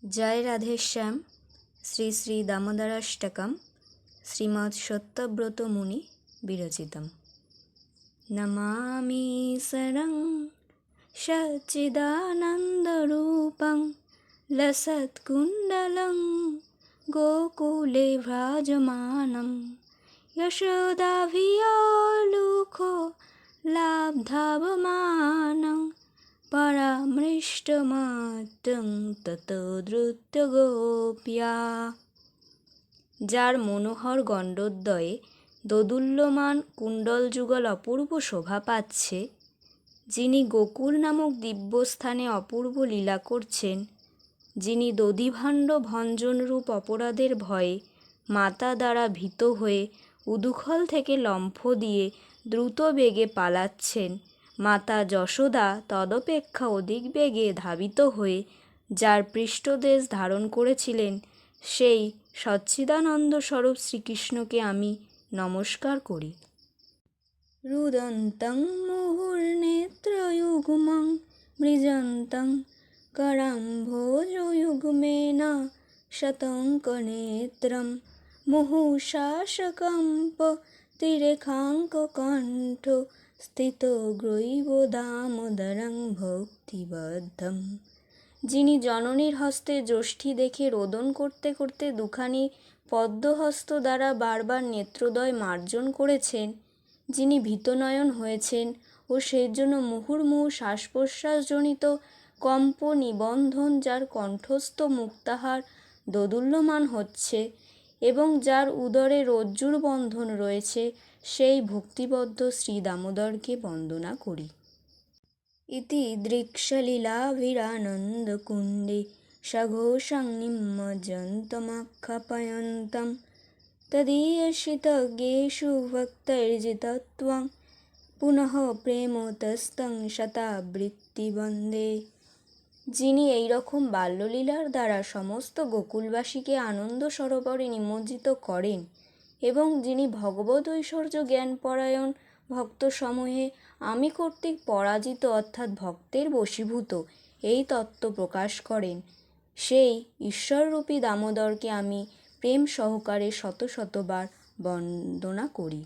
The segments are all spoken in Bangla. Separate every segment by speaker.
Speaker 1: जय राधेश्याम। श्री श्री दामोदराष्टकम श्रीमद् सत्यव्रत मुनि विरचितम्। नमामि सरं सच्चिदानन्दरूपं लसत्कुण्डलं गोकुले भ्राजमानं यशोदाभियालुखो लाब्धावमानं পরামৃষ্টমাত্রং তত দ্রুতগোপ্যা। যার মনোহর গণ্ডোদ্বয়ে দোদুল্যমান কুণ্ডলযুগল অপূর্ব শোভা পাচ্ছে, যিনি গোকুল নামক দিব্যস্থানে অপূর্ব লীলা করছেন, যিনি দধিভাণ্ড ভঞ্জনরূপ অপরাধের ভয়ে মাতা দ্বারা ভীত হয়ে উদুখল থেকে লম্ফ দিয়ে দ্রুত বেগে পালাচ্ছেন, মাতা যশোদা তদপেক্ষা অধিক বেগে ধাবিত হয়ে যার পৃষ্ঠদেশ ধারণ করেছিলেন, সেই সচ্চিদানন্দ স্বরূপ শ্রীকৃষ্ণকে আমি নমস্কার করি। রুদন্তং মুহুর্নেত্রয়ুগ্মং মৃজন্তং করাম্ভোজযুগ্মেন শতঙ্কনেত্রম মুহুশাসকম্প তিরেখাঙ্ককণ্ঠ স্থিত গ্রৈব দামোদরং ভক্তিবদ্ধম। যিনি জননীর হস্তে যষ্ঠি দেখে রোদন করতে করতে দুখানি পদ্মহস্ত দ্বারা বারবার নেত্রদ্বয় মার্জন করেছেন, যিনি ভীতনয়ন হয়েছেন ও সেই জন্য মুহুর্মুহু শ্বাস প্রশ্বাসজনিত কম্প নিবন্ধন যার কণ্ঠস্থ মুক্তাহার দোদুল্যমান হচ্ছে এবং যার উদরে রজ্জুর বন্ধন রয়েছে, সেই ভক্তিবদ্ধ শ্রী দামোদরকে বন্দনা করি। ইতি দৃক্ষলীলাভিরানন্দকুণ্ডে সঘোষং নিমজ্জন্তমাখ্যাপয়ন্তম তদীয়শ্রিতজ্ঞেষু ভক্তৈর্জিতত্বং পুনঃ প্রেমোতস্তং শতাবৃত্তি বন্দে। যিনি এইরকম বাল্যলীলার দ্বারা সমস্ত গোকুলবাসীকে আনন্দ সরোবরে নিমজ্জিত করেন এবং যিনি ভগবদ ঐশ্বর্য জ্ঞানপরায়ণ ভক্তসমূহে আমি কর্তৃক পরাজিত অর্থাৎ ভক্তের বশীভূত এই তত্ত্ব প্রকাশ করেন, সেই ঈশ্বররূপী দামোদরকে আমি প্রেম সহকারে শত শতবার বন্দনা করি।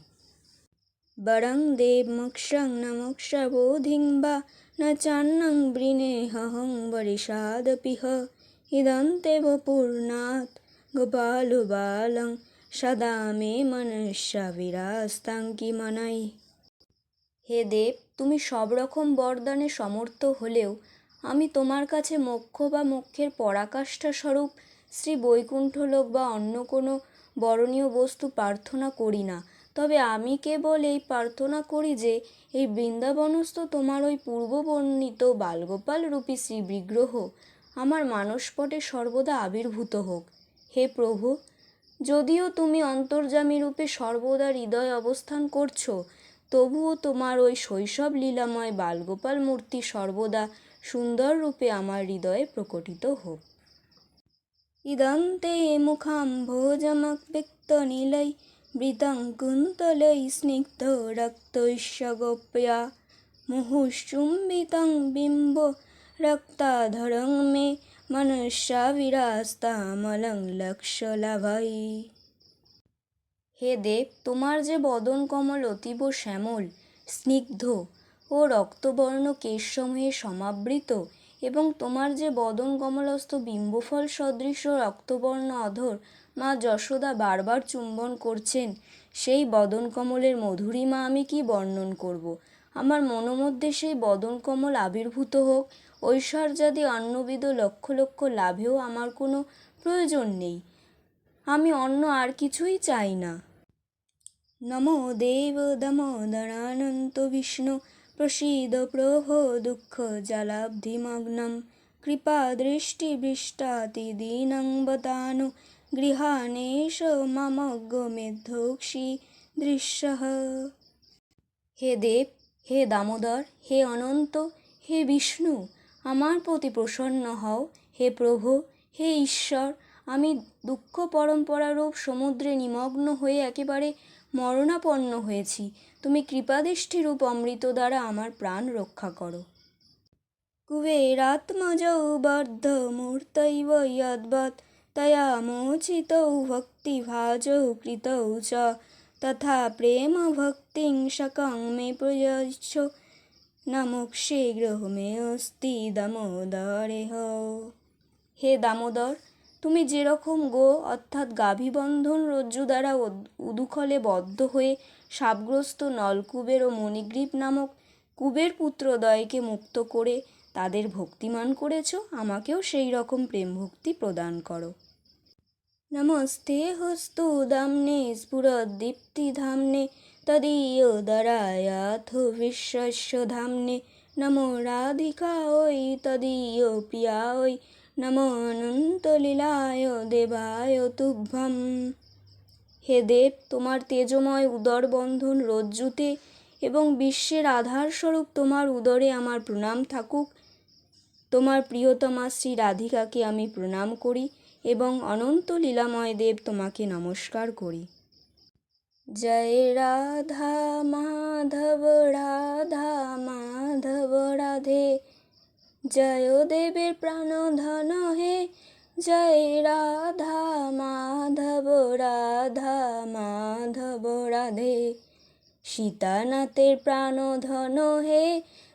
Speaker 1: বরং দেব মোক্ষং ন মোক্ষবোধিং বা ন চান্নং বৃণেহং বরিষাদপিহ ইদন্তেব পূর্ণাৎ গোপাল বালং সদা মে মনুষ্যা বিরাস্তাং কিমনৈ। হে দেব, তুমি সব রকম বরদানে সমর্থ হলেও আমি তোমার কাছে মোক্ষ বা মোক্ষের পরাকাষ্ঠা স্বরূপ শ্রী বৈকুণ্ঠলোক বা অন্য কোনো বরণীয় বস্তু প্রার্থনা করি না। তবে আমি কেবল এই প্রার্থনা করি যে এই বৃন্দাবনস্থ তোমার ওই পূর্ববর্ণিত বালগোপাল রূপী শ্রী বিগ্রহ আমার মানসপটে সর্বদা আবির্ভূত হোক। হে প্রভু, যদিও তুমি অন্তর্যামী রূপে সর্বদা হৃদয়ে অবস্থান করছো, তবুও তোমার ওই শৈশব লীলাময় বালগোপাল মূর্তি সর্বদা সুন্দর রূপে আমার হৃদয়ে প্রকটিত হোক। ইদন্তে মুখাম্ভোজমব্যক্তনীলৈ বৃতং কুন্তলৈ স্নিগ্ধ রক্তৈশ্চ গোপ্যা মুহুশ্চুম্বিতং বিম্ব রক্তাধরং মে মনুষ্যা বিরাস্তামলং লক্ষ্যলাভৈ। হে দেব, তোমার যে বদন কমল অতীব শ্যামল, স্নিগ্ধ ও রক্তবর্ণ কেশসমূহে সমাবৃত এবং তোমার যে বদন কমলস্থ বিম্বফল সদৃশ রক্তবর্ণ অধর মা যশোদা বারবার চুম্বন করছেন, সেই বদন কমলের মধুরিমা আমি কি বর্ণন করব। আমার মনোমধ্যে সেই বদন কমল আবির্ভূত হোক। ঐশ্বর্যাদি অন্যবিধ লক্ষ লক্ষ লাভেও আমার কোনো প্রয়োজন নেই, আমি অন্য আর কিছুই চাই না। নমো দেব দামোদরানন্ত বিষ্ণু প্রসীদ প্রভো দুঃখ জলাব্ধিমগ্নম কৃপাদৃষ্টিবৃষ্টাতি দীনং বতানু গৃহাণেশ মমগ্গমেদ্ধোক্ষী দৃশ্যঃ। হে দেব, হে দামোদর, হে অনন্ত, হে বিষ্ণু, আমার প্রতি প্রসন্ন হও। হে প্রভু, হে ঈশ্বর, আমি দুঃখ পরম্পরারূপ সমুদ্রে নিমগ্ন হয়ে একেবারে মরণাপন্ন হয়েছি। তুমি কৃপাদৃষ্টিরূপ অমৃত দ্বারা আমার প্রাণ রক্ষা করো। कुबेरात्मजौ बद्धमूर्तैव यद्वत् तया मोचितौ भक्तिभाजौ कृतौ च तथा प्रेमभक्तिं शकं मे प्रयच्छ न मोक्षे গ্রহমে অস্তি দামোদরেহ। হে দামোদর, তুমি যেরকম গো অর্থাৎ গাভীবন্ধন রজ্জু দ্বারা উদুখলে বদ্ধ হয়ে শাপগ্রস্ত নলকুবের ও মণিগ্রীব নামক কুবের পুত্রদ্বয়কে মুক্ত করে তাদের ভক্তিমান করেছ, আমাকেও সেই রকম প্রেম ভক্তি প্রদান করো। নমস্তে হস্তু দাম্নে স্ফুরদ্দীপ্তিধাম্নে তদীয়োদরায়াথ বিশ্বস্য ধাম্নে নমো রাধিকায় তদীয় প্রিয়ায় নমো অনন্তলীলায় দেবায় তুভ্যম। হে দেব, তোমার তেজময় উদর বন্ধন রজ্জুতে এবং বিশ্বের আধারস্বরূপ তোমার উদরে আমার প্রণাম থাকুক। তোমার প্রিয়তমা শ্রী রাধিকাকে আমি প্রণাম করি এবং অনন্ত লীলাময় দেব তোমাকে নমস্কার করি। জয় রাধা মাধব রাধা মাধব রাধে, জয় দেবের প্রাণধন হে। জয় রাধা মাধব রাধা মাধব রাধে, সীতানাথের প্রাণধন হে।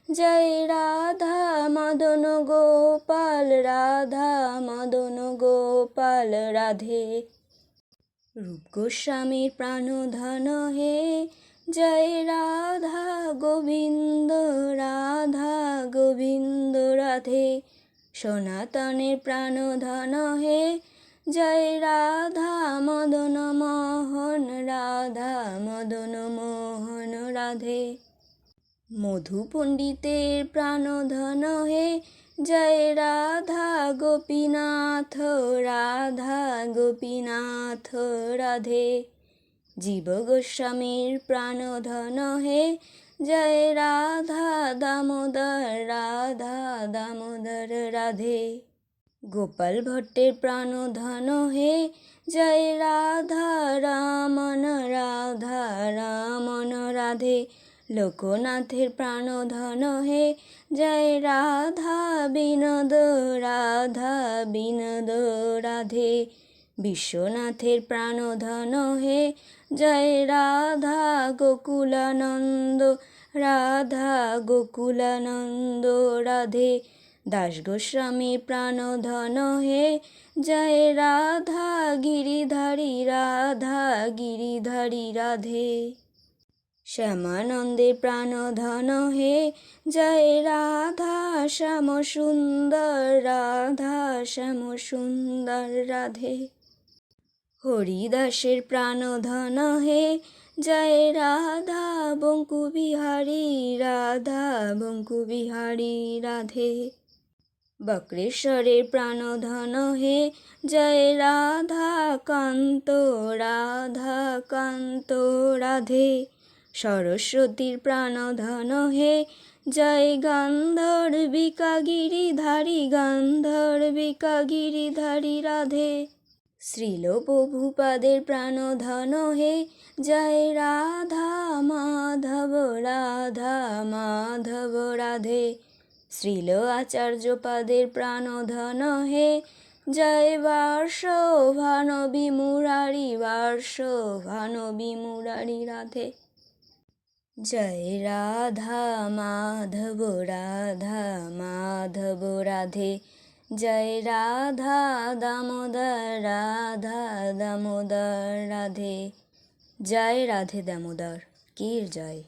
Speaker 1: জয় রাধা মদন গোপাল রাধা মদন গোপাল রাধে, রূপ গোস্বামীর প্রাণধন হে। জয় রাধা গোবিন্দ রাধা গোবিন্দ রাধে, সনাতনের প্রাণধন হে। জয় রাধা মদন মোহন রাধা মদন মোহন রাধে, মধু পণ্ডিতের প্রাণধন হে। জয় রাধা গোপীনাথ রাধা গোপীনাথ রাধে, জীব গোস্বামীর প্রাণধন হে। জয় রাধা দামোদর রাধা দামোদর রাধে, গোপাল ভট্টের প্রাণধন হে। জয় রাধা রমণ রাধা রমণ রাধে, লোকনাথের প্রাণধন হে। জয় রাধা বিনোদ রাধা বিনোদ রাধে, বিশ্বনাথের প্রাণধন হে। জয় রাধা গোকুলানন্দ রাধা গোকুলানন্দ রাধে, দাস গোস্বামীর প্রাণধন হে। জয় রাধা গিরিধারী রাধা গিরিধারী রাধে, শ্যামানন্দের প্রাণধন হে। জয় রাধা শ্যাম সুন্দর রাধা শ্যাম সুন্দর রাধে, হরিদাসের প্রাণধন হে। জয় রাধা বঙ্কু বিহারী রাধা বঙ্কু বিহারী রাধে, বক্রেশ্বরের প্রাণধন হে। জয় রাধা কান্ত রাধা কান্ত রাধে, সরস্বতীর প্রাণধন হে। জয় গান্ধর্বিকা গিরিধারী গান্ধর্বিকা গিরিধারী রাধে, শ্রীল প্রভুপাদের প্রাণধন হে। জয় রাধা মাধব রাধা মাধব রাধে, শ্রীল আচার্যপাদের প্রাণধন হে। জয় বার্ষভানবী মুরারি বার্ষভানবী মুরারি রাধে, জয় রাধা মাধব রাধা মাধব রাধে, জয় রাধা দামোদর রাধা দামোদর রাধে। জয় রাধে দামোদর, কীর জয়।